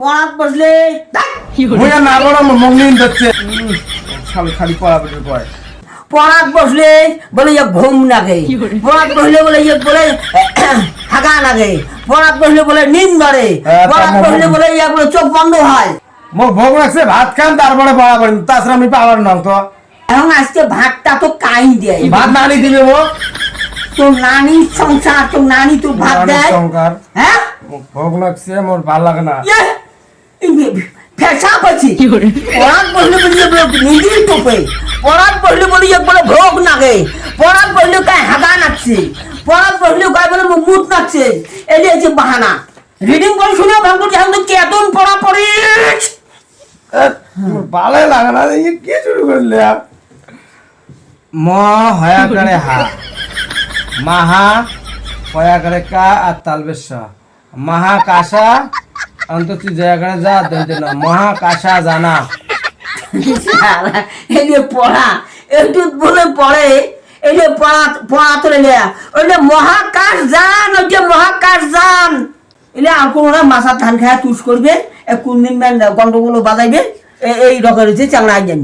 পড়াত বসলে মুই না বড় মঙ্গলিন হচ্ছে খালি খালি পড়াবে কয় পড়াত বসলে বলে যে ঘুম লাগে, পড়াত বসলে বলে যে বলে হাগা লাগে, পড়াত বসলে বলে নিম ধরে, পড়াত বসলে বলে বলে চোখ বন্ধ হয়। মোর ভোগ লাগছে ভাত খান তারপরে পড়াবেন, তাছাড়া আমি পাওয়ার না তো। এখন আজকে ভাতটা তো কাই দেয়, ভাত নানি দিবে মো তোর নানির সংসার, তোর নানি তোর ভাত দেয়। সংকার হ্যাঁ ভোগ লাগছে মোর ভাল লাগে না। ফেসা পাচ্ছি পড়াত বসলে বলি নিজের টোপে, পড়াত বসলে বলি বলে ভোগ নাগে, পড়াত বসলে গায়ে হাগা নাচছে, পড়াত বসলে গায়ে বলে মুখ নাচছে। এই যে বাহানা রিডিং করে শুনে ভাববো যে এখন তো কেতন পড়া পড়িস। মোর ভালো লাগে না, এই কি শুরু করলে? ম হয়া করে হা, মাহা হয়া করে কা আর তালবেশ মাহা কাশা অন্তত জায়গায় যা দইতে না মহাকাশা জানা। এই যে পড়া একটু বলে পড়ে, এই যে পড়া তোলে ওই যে মহাকাশ যান, ওই যে মহাকাশ যান এলে আর কোনো মাথার ধান খায়া তুষ করবে, কোন দিন গন্ডগোল বাজাইবে, এই রকম হচ্ছে চাংড়া জানি।